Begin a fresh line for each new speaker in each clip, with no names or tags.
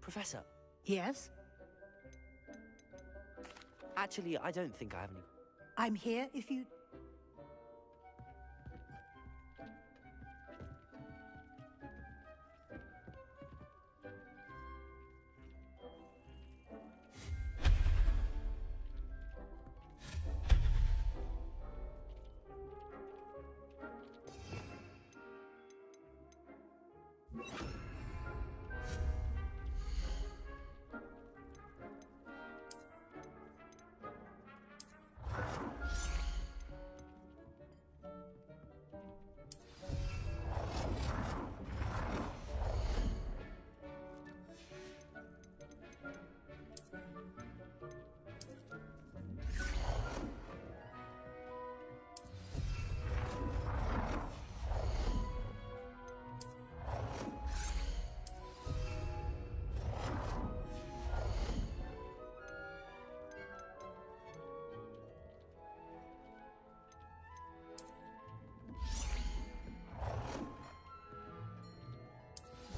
Professor,
Yes?
actually, I don't think I have any...
I'm here if you...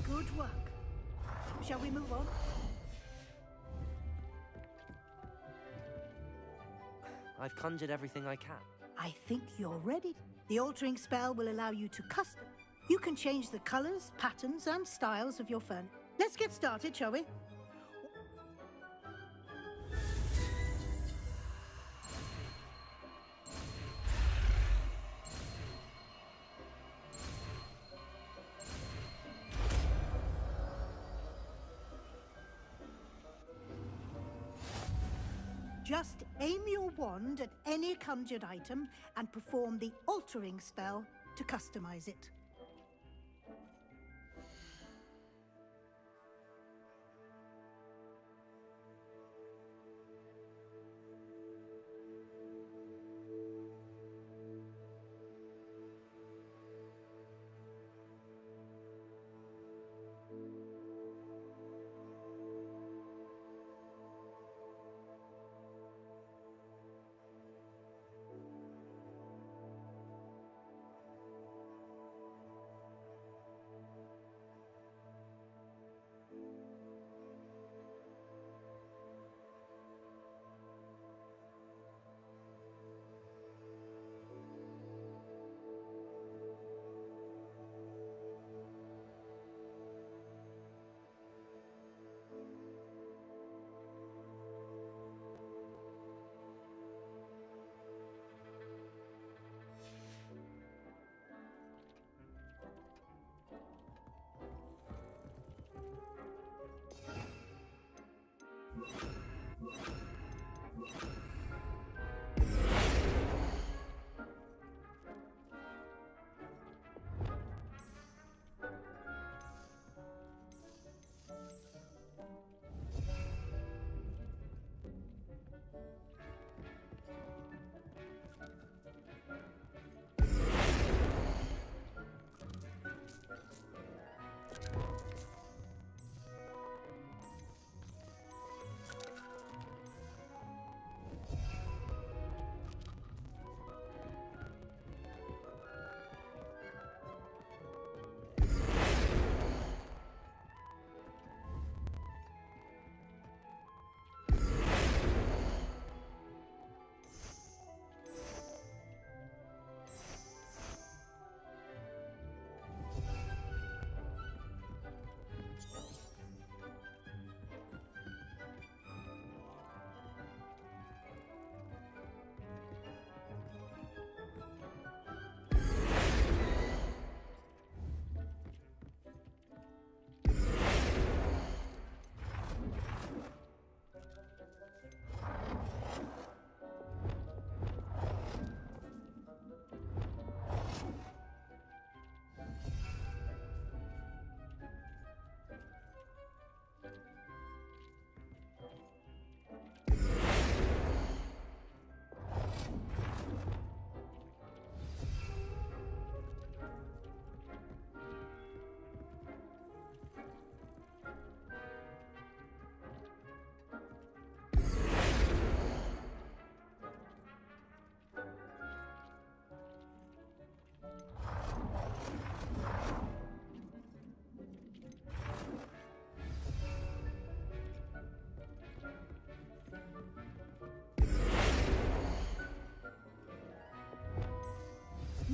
Good work. Shall we move on?
I've conjured everything I can.
I think you're ready. The altering spell will allow you to custom. You can change the colors, patterns, and styles of your furniture. Let's get started, shall we? Just aim your wand at any conjured item and perform the altering spell to customize it.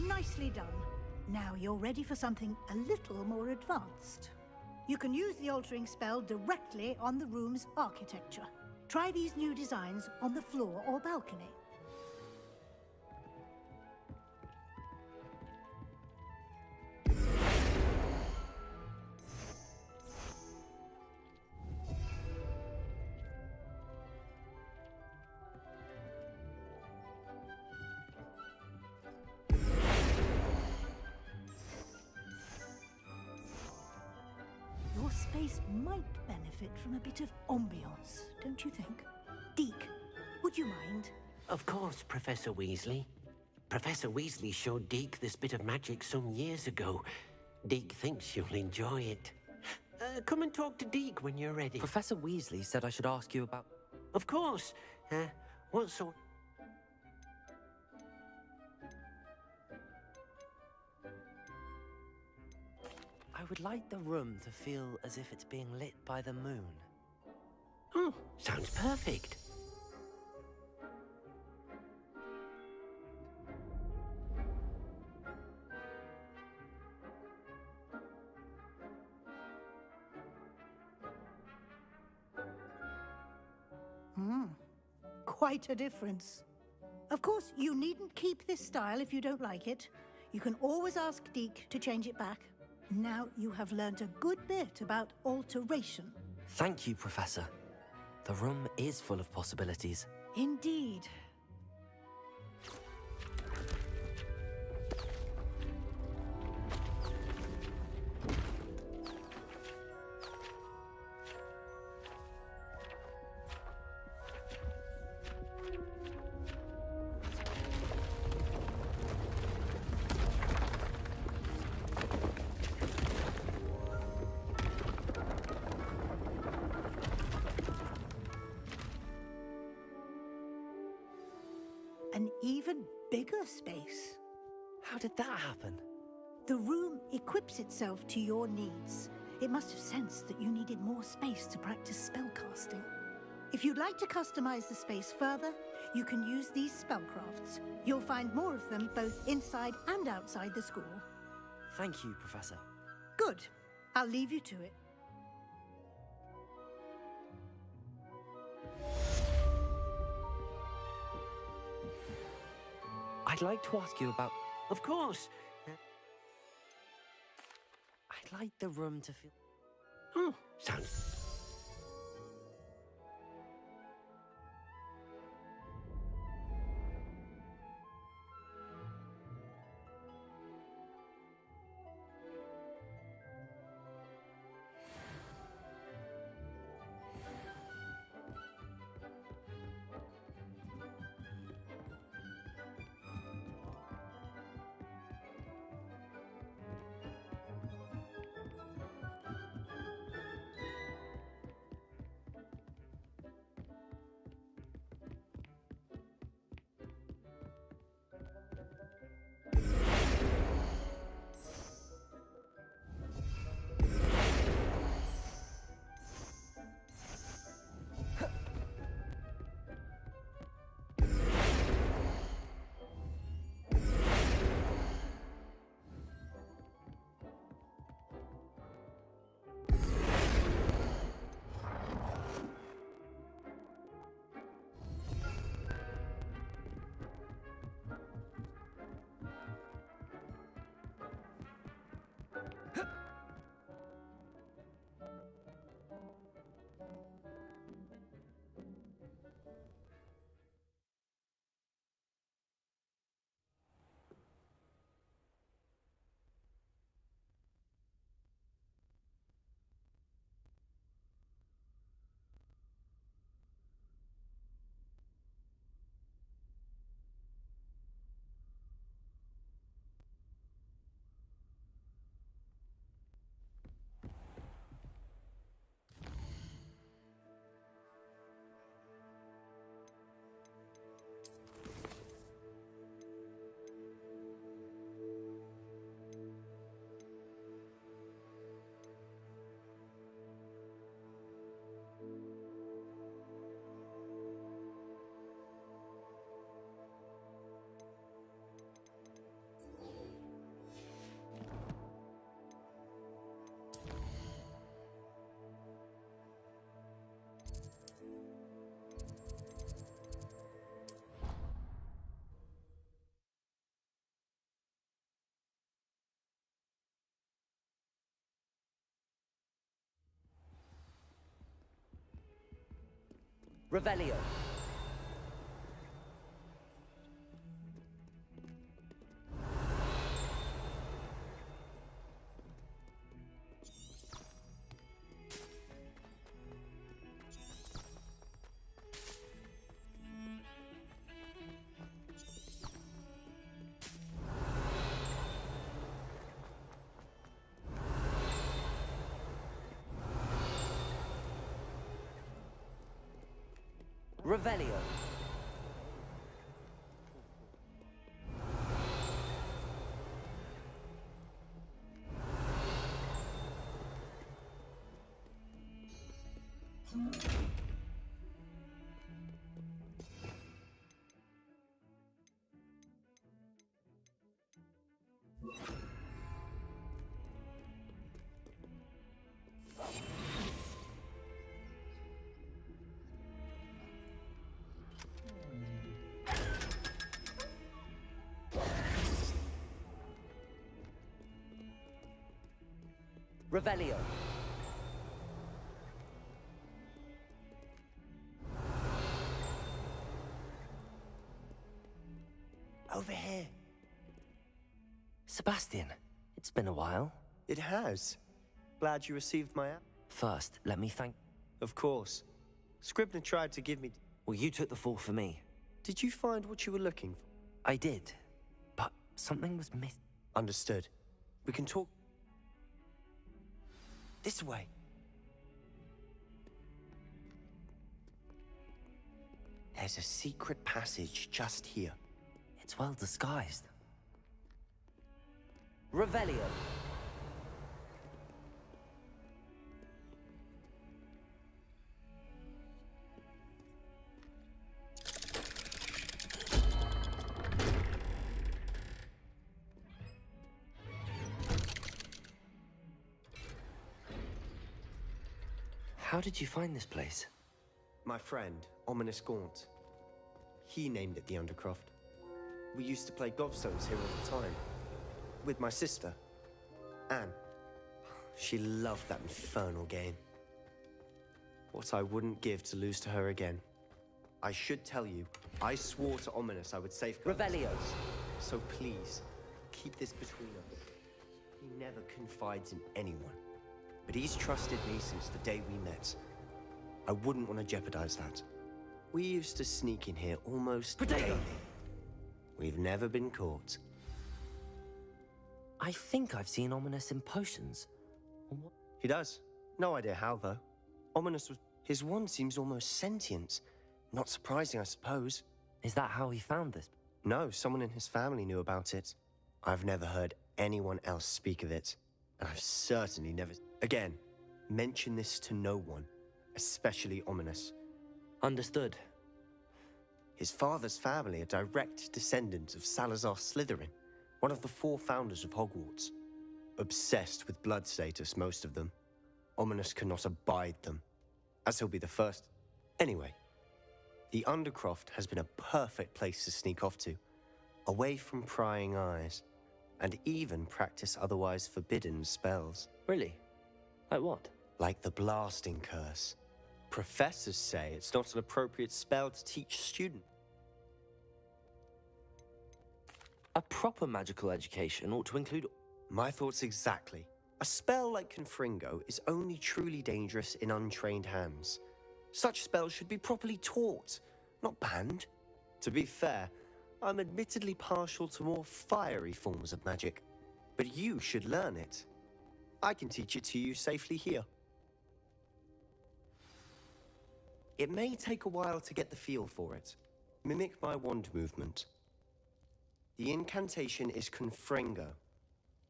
Nicely done. Now you're ready for something a little more advanced. You can use the altering spell directly on the room's architecture. Try these new designs on the floor or balcony. Your space might benefit from a bit of ambiance, don't you think? Deke, would you mind?
Of course, Professor Weasley. Professor Weasley showed Deke this bit of magic some years ago. Deke thinks you'll enjoy it. Come and talk to Deke when you're ready.
Professor Weasley said I should ask you about...
Of course. What sort...
I would like the room to feel as if it's being lit by the moon.
Oh, sounds perfect.
Quite a difference. Of course, you needn't keep this style if you don't like it. You can always ask Deke to change it back. Now you have learnt a good bit about alteration.
Thank you, Professor. The room is full of possibilities.
Indeed. An even bigger space.
How did that happen?
The room equips itself to your needs. It must have sensed that you needed more space to practice spellcasting. If you'd like to customize the space further, you can use these spellcrafts. You'll find more of them both inside and outside the school.
Thank you, Professor.
Good. I'll leave you to it.
I'd like to ask you about...
Of course.
I'd like the room to feel...
Oh, sounds...
Revelio. Revelio. Revelio.
Over here.
Sebastian, it's been a while.
It has. Glad you received my app.
First, let me thank...
Of course. Scribner tried to give me...
Well, you took the fall for me.
Did you find what you were looking for?
I did, but something was missing.
Understood. We can talk... This way. There's a secret passage just here.
It's well disguised. Revelio. How did you find this place?
My friend, Ominous Gaunt. He named it the Undercroft. We used to play gobstones here all the time. With my sister, Anne. She loved that infernal game. What I wouldn't give to lose to her again. I should tell you, I swore to Ominous I would safeguard this
Revelio.
place. So please, keep this between us. He never confides in anyone. But he's trusted me since the day we met. I wouldn't want to jeopardize that. We used to sneak in here almost daily. We've never been caught.
I think I've seen Ominous in potions. What?
He does. No idea how, though. Ominous was... His wand seems almost sentient. Not surprising, I suppose.
Is that how he found this?
No, someone in his family knew about it. I've never heard anyone else speak of it. And I've certainly never... Again, mention this to no one, especially Ominous.
Understood.
His father's family are direct descendants of Salazar Slytherin, one of the 4 founders of Hogwarts. Obsessed with blood status, most of them. Ominous cannot abide them, as he'll be the first. Anyway, the Undercroft has been a perfect place to sneak off to, away from prying eyes, and even practice otherwise forbidden spells.
Really? Like what?
Like the blasting curse. Professors say it's not an appropriate spell to teach students.
A proper magical education ought to include...
My thoughts exactly. A spell like Confringo is only truly dangerous in untrained hands. Such spells should be properly taught, not banned. To be fair, I'm admittedly partial to more fiery forms of magic, but you should learn it. I can teach it to you safely here. It may take a while to get the feel for it. Mimic my wand movement. The incantation is Confringo.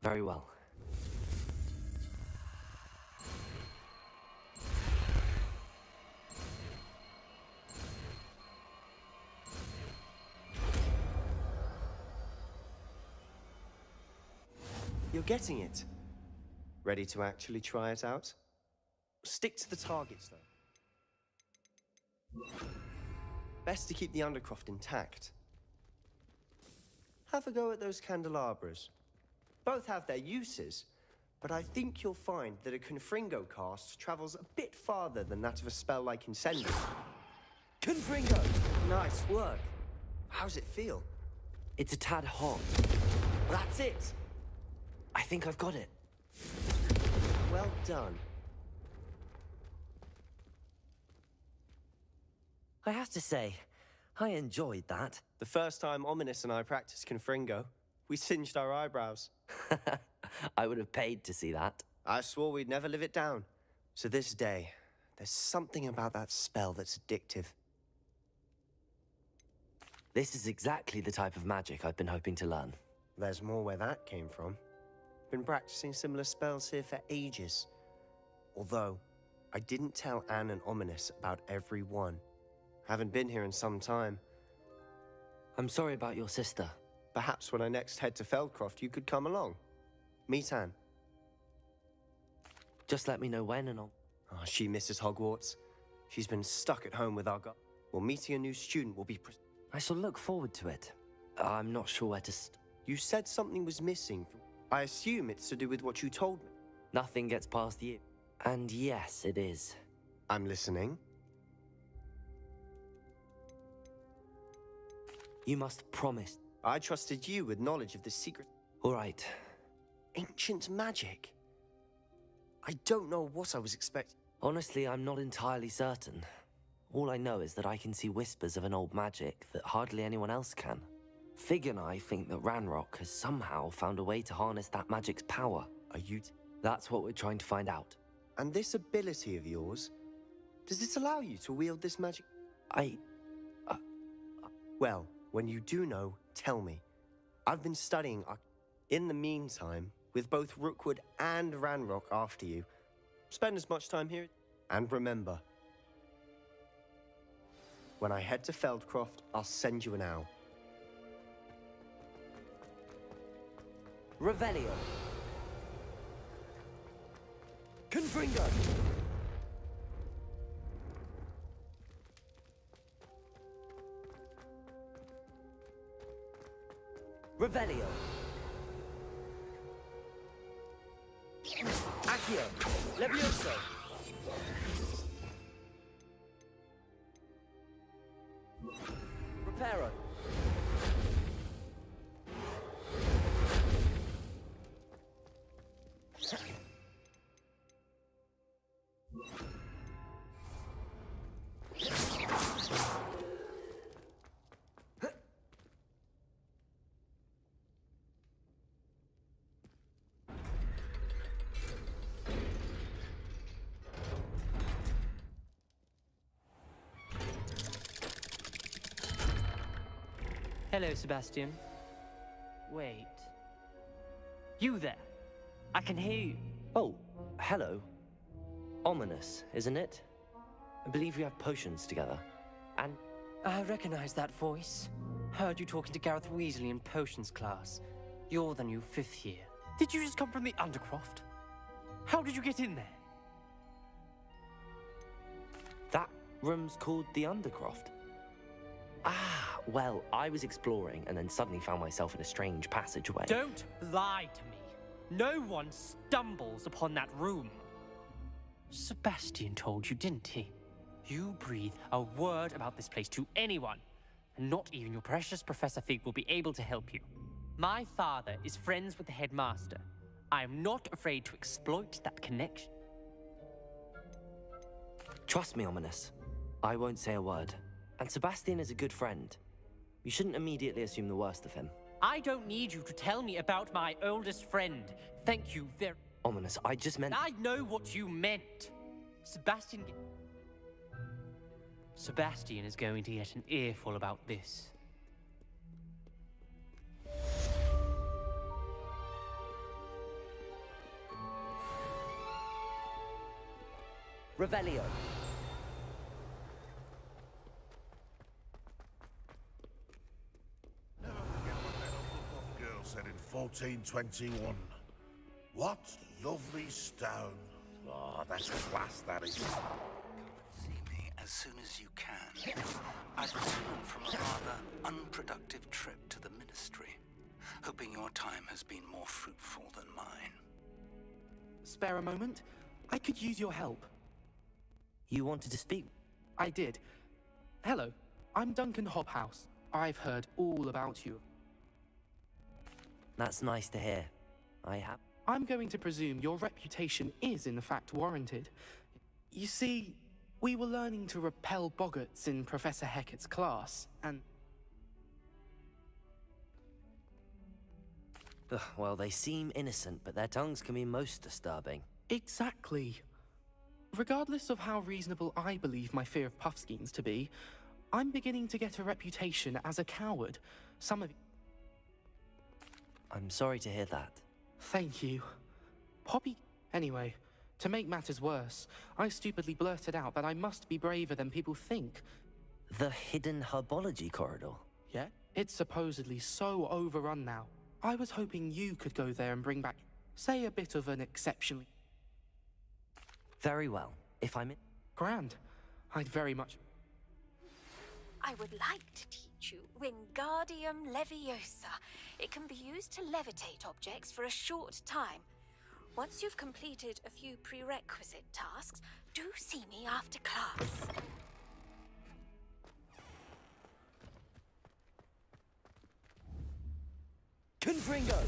Very well.
You're getting it. Ready to actually try it out? Stick to the targets, though. Best to keep the Undercroft intact. Have a go at those candelabras. Both have their uses, but I think you'll find that a Confringo cast travels a bit farther than that of a spell like Incendio.
Confringo!
Nice work. How's it feel?
It's a tad hot.
That's it.
I think I've got it.
Well done.
I have to say, I enjoyed that.
The first time Ominous and I practiced Confringo, we singed our eyebrows.
I would have paid to see that.
I swore we'd never live it down. So this day, there's something about that spell that's addictive.
This is exactly the type of magic I've been hoping to learn.
There's more where that came from. Been practicing similar spells here for ages. Although, I didn't tell Anne and Ominous about every one. Haven't been here in some time.
I'm sorry about your sister.
Perhaps when I next head to Feldcroft, you could come along. Meet Anne.
Just let me know when and I'll...
Oh, she misses Hogwarts. She's been stuck at home with our Well, meeting a new student will be...
I shall look forward to it. I'm not sure where to
You said something was missing. I assume it's to do with what you told me.
Nothing gets past you. And yes, it is.
I'm listening.
You must promise.
I trusted you with knowledge of the secret.
All right.
Ancient magic. I don't know what I was expecting.
Honestly, I'm not entirely certain. All I know is that I can see whispers of an old magic that hardly anyone else can. Fig and I think that Ranrock has somehow found a way to harness that magic's power.
Are you...
That's what we're trying to find out.
And this ability of yours, does it allow you to wield this magic? Well, when you do know, tell me. I've been studying... In the meantime, with both Rookwood and Ranrock after you, spend as much time here. And remember, when I head to Feldcroft, I'll send you an owl.
Revelio. Confringo. Revelio. Accio. Levioso. Reparo.
Hello, Sebastian. Wait. You there? I can hear you.
Oh, hello. Ominous, isn't it? I believe we have potions together. And...
I recognize that voice. Heard you talking to Gareth Weasley in potions class. You're the new 5th year. Did you just come from the Undercroft? How did you get in there?
that room's called the Undercroft. Ah, well, I was exploring and then suddenly found myself in a strange passageway.
Don't lie to me. No one stumbles upon that room. Sebastian told you, didn't he? You breathe a word about this place to anyone, and not even your precious Professor Fig will be able to help you. My father is friends with the headmaster. I am not afraid to exploit that connection.
Trust me, Ominous. I won't say a word. And Sebastian is a good friend. You shouldn't immediately assume the worst of him.
I don't need you to tell me about my oldest friend. Thank you very...
Ominous, I just meant...
I know what you meant. Sebastian is going to get an earful about this.
Revelio.
Never forget what that old girl said in 1421. What lovely stone. Oh, that's class, that is.
See me as soon as you can. I've returned from a rather unproductive trip to the Ministry, hoping your time has been more fruitful than mine.
Spare a moment? I could use your help.
You wanted to speak?
I did. Hello, I'm Duncan Hobhouse. I've heard all about you.
That's nice to hear.
I'm going to presume your reputation is in fact warranted. You see, we were learning to repel boggarts in Professor Hecat's class, and...
Ugh, well, they seem innocent, but their tongues can be most disturbing.
Exactly. Regardless of how reasonable I believe my fear of Puffskeins to be, I'm beginning to get a reputation as a coward. Some of...
I'm sorry to hear that.
Thank you. Poppy... Anyway, to make matters worse, I stupidly blurted out that I must be braver than people think.
The hidden herbology corridor?
Yeah? It's supposedly so overrun now. I was hoping you could go there and bring back, say, a bit of an exceptionally...
Very well. If I'm in...
Grand. I'd very much...
I would like to teach you Wingardium Leviosa. It can be used to levitate objects for a short time. Once you've completed a few prerequisite tasks, do see me after class.
Confringo!